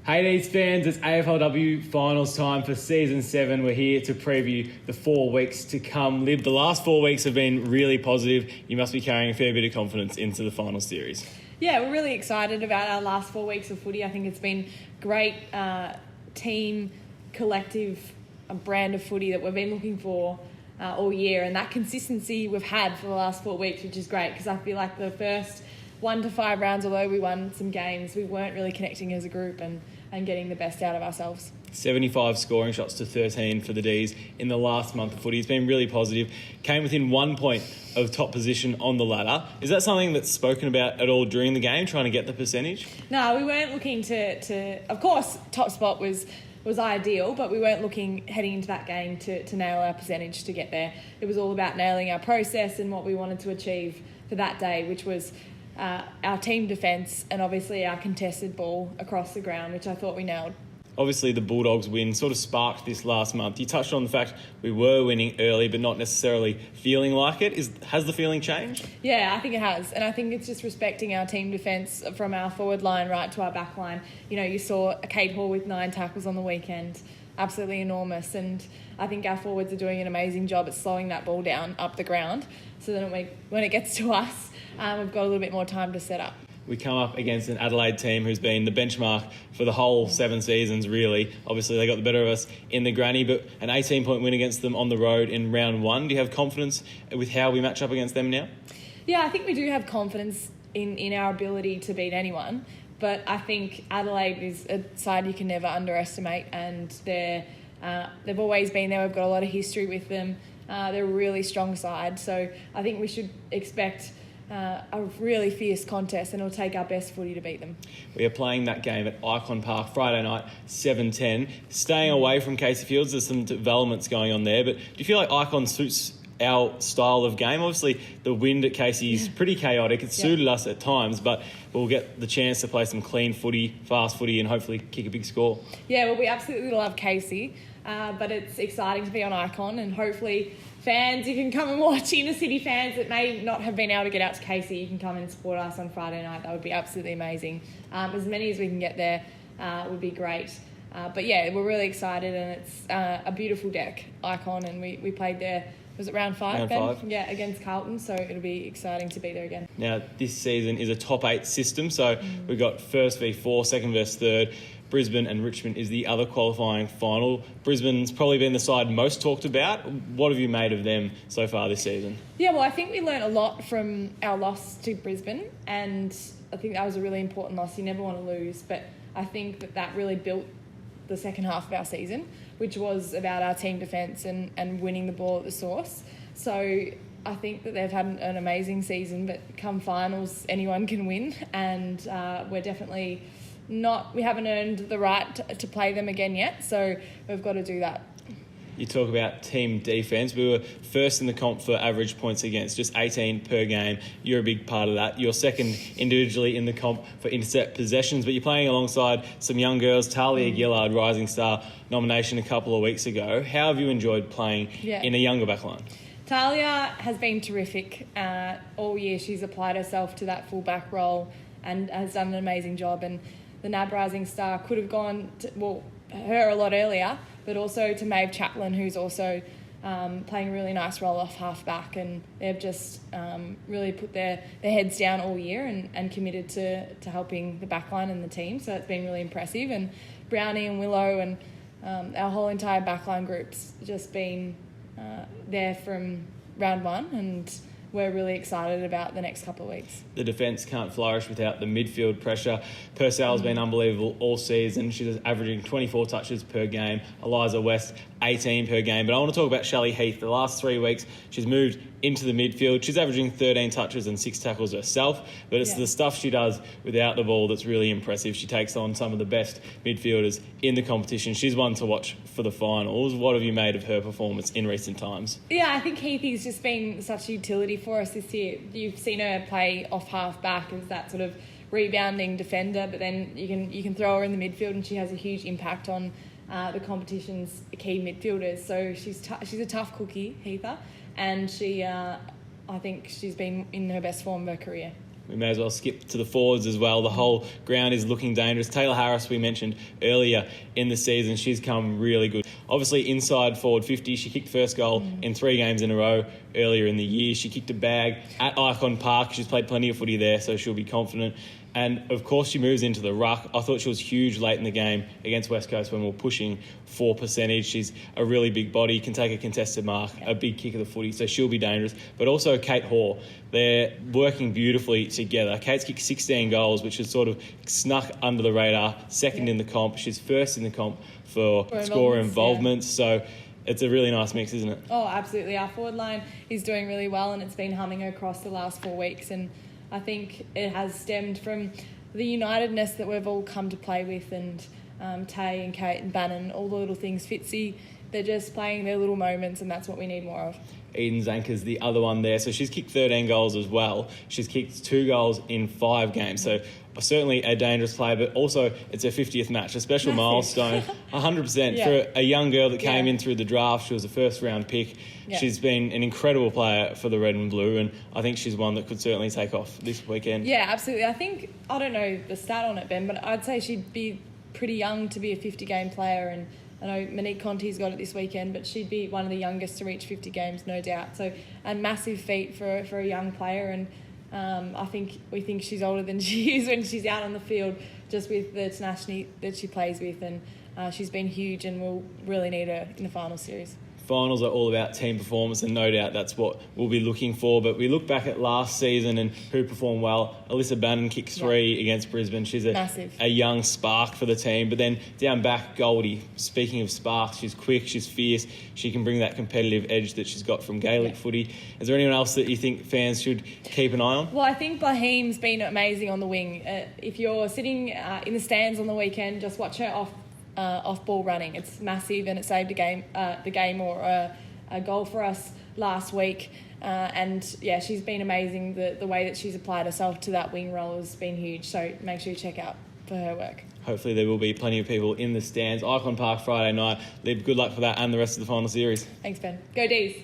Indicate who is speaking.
Speaker 1: Hey Needs fans, it's AFLW Finals time for Season 7. We're here to preview the 4 weeks to come. Lib, the last 4 weeks have been really positive. You must be carrying a fair bit of confidence into the final series.
Speaker 2: Yeah, we're really excited about our last 4 weeks of footy. I think it's been great team, collective brand of footy that we've been looking for all year, and that consistency we've had for the last 4 weeks, which is great because I feel like the first 1 to 5 rounds, although we won some games, we weren't really connecting as a group and getting the best out of ourselves.
Speaker 1: 75 scoring shots to 13 for the Ds in the last month of footy. It's been really positive. Came within 1 point of top position on the ladder. Is that something that's spoken about at all during the game, trying to get the percentage?
Speaker 2: No, we weren't looking to of course, top spot was ideal, but we weren't looking heading into that game to nail our percentage to get there. It was all about nailing our process and what we wanted to achieve for that day, which was our team defence and obviously our contested ball across the ground, which I thought we nailed.
Speaker 1: Obviously, the Bulldogs win sort of sparked this last month. You touched on the fact we were winning early, but not necessarily feeling like it. Has the feeling changed?
Speaker 2: Yeah, I think it has. And I think it's just respecting our team defence from our forward line right to our back line. You know, you saw Kate Hall with 9 tackles on the weekend. Absolutely enormous. And I think our forwards are doing an amazing job at slowing that ball down up the ground so that when it gets to us, we've got a little bit more time to set up.
Speaker 1: We come up against an Adelaide team who's been the benchmark for the whole 7 seasons, really. Obviously, they got the better of us in the granny, but an 18-point win against them on the road in round 1. Do you have confidence with how we match up against them now?
Speaker 2: Yeah, I think we do have confidence in our ability to beat anyone, but I think Adelaide is a side you can never underestimate, and they've always been there. We've got a lot of history with them. They're a really strong side, so I think we should expect a really fierce contest, and it'll take our best footy to beat them.
Speaker 1: We are playing that game at Icon Park Friday night, 7:10. Staying away from Casey Fields, there's some developments going on there, but do you feel like Icon suits our style of game? Obviously, the wind at Casey is pretty chaotic. It's suited us at times, but we'll get the chance to play some clean footy, fast footy, and hopefully kick a big score.
Speaker 2: Yeah, well, we absolutely love Casey, but it's exciting to be on Icon, and hopefully fans, you can come and watch. Inner city fans that may not have been able to get out to Casey, you can come and support us on Friday night. That would be absolutely amazing. As many as we can get there would be great. But yeah, we're really excited, and it's a beautiful deck, Icon, and we played there. Was it round 5?
Speaker 1: Round 5.
Speaker 2: Yeah, against Carlton, so it'll be exciting to be there again.
Speaker 1: Now, this season is a top 8 system, so we've got first v 4, second versus third. Brisbane and Richmond is the other qualifying final. Brisbane's probably been the side most talked about. What have you made of them so far this season?
Speaker 2: Yeah, well, I think we learnt a lot from our loss to Brisbane, and I think that was a really important loss. You never want to lose, but I think that really built the second half of our season, which was about our team defence and winning the ball at the source. So I think that they've had an amazing season, but come finals, anyone can win, and we're definitely we haven't earned the right to play them again yet, so we've got to do that.
Speaker 1: You talk about team defence. We were first in the comp for average points against, just 18 per game. You're a big part of that. You're second individually in the comp for intercept possessions, but you're playing alongside some young girls. Talia Gillard, Rising Star nomination a couple of weeks ago. How have you enjoyed playing in a younger backline?
Speaker 2: Talia has been terrific all year. She's applied herself to that full-back role and has done an amazing job, and the NAB Rising Star could have gone to, her a lot earlier, but also to Maeve Chaplin, who's also playing a really nice role off half-back, and they've just really put their heads down all year and committed to helping the backline and the team, so it's been really impressive. And Brownie and Willow and our whole entire backline group's just been there from round 1, and we're really excited about the next couple of weeks.
Speaker 1: The defence can't flourish without the midfield pressure. Purcell's been unbelievable all season. She's averaging 24 touches per game. Eliza West, 18 per game. But I want to talk about Shelley Heath. The last 3 weeks, she's moved into the midfield. She's averaging 13 touches and 6 tackles herself. But it's the stuff she does without the ball that's really impressive. She takes on some of the best midfielders in the competition. She's one to watch for the finals. What have you made of her performance in recent times?
Speaker 2: Yeah, I think Heathy's just been such a utility for us this year. You've seen her play off half-back as that sort of rebounding defender, but then you can throw her in the midfield and she has a huge impact on the competition's key midfielders. So she's a tough cookie, Heather, and I think she's been in her best form of her career.
Speaker 1: we may as well skip to the forwards as well. The whole ground is looking dangerous. Taylor Harris, we mentioned earlier in the season, she's come really good. Obviously, inside forward 50, she kicked first goal in 3 games in a row earlier in the year. She kicked a bag at Icon Park. She's played plenty of footy there, so she'll be confident. And, of course, she moves into the ruck. I thought she was huge late in the game against West Coast when we were pushing for percentage. She's a really big body, can take a contested mark, a big kick of the footy, so she'll be dangerous. But also Kate Hoare. They're working beautifully together. Kate's kicked 16 goals, which has sort of snuck under the radar, second in the comp. She's first in the comp for scorer involvements. So it's a really nice mix, isn't it?
Speaker 2: Oh, absolutely. Our forward line is doing really well, and it's been humming across the last 4 weeks. And I think it has stemmed from the unitedness that we've all come to play with, and Tay and Kate and Bannon, all the little things. Fitzy, they're just playing their little moments, and that's what we need more of.
Speaker 1: Eden Zanker's the other one there. So she's kicked 13 goals as well. She's kicked 2 goals in 5 games. So certainly a dangerous player, but also it's her 50th match, a special milestone. 100% for a young girl that came in through the draft. She was a first-round pick. She's been an incredible player for the Red and Blue, and I think she's one that could certainly take off this weekend.
Speaker 2: Yeah, absolutely. I don't know the stat on it, Ben, but I'd say she'd be pretty young to be a 50-game player, and I know Monique Conti's got it this weekend, but she'd be one of the youngest to reach 50 games, no doubt. So a massive feat for a young player, and we think she's older than she is when she's out on the field, just with the tenacity that she plays with, and she's been huge, and we'll really need her in the final series.
Speaker 1: Finals are all about team performance, and no doubt that's what we'll be looking for. But we look back at last season and who performed well. Alyssa Bannon kicked 3 against Brisbane. She's a young spark for the team. But then down back, Goldie, speaking of sparks, she's quick, she's fierce. She can bring that competitive edge that she's got from Gaelic footy. Is there anyone else that you think fans should keep an eye on?
Speaker 2: Well, I think Blaheem's been amazing on the wing. If you're sitting in the stands on the weekend, just watch her off ball running. It's massive, and it saved the game or a goal for us last week. She's been amazing. The way that she's applied herself to that wing role has been huge. So make sure you check out for her work.
Speaker 1: Hopefully there will be plenty of people in the stands. Icon Park Friday night. Lib, good luck for that and the rest of the final series.
Speaker 2: Thanks, Ben. Go D's.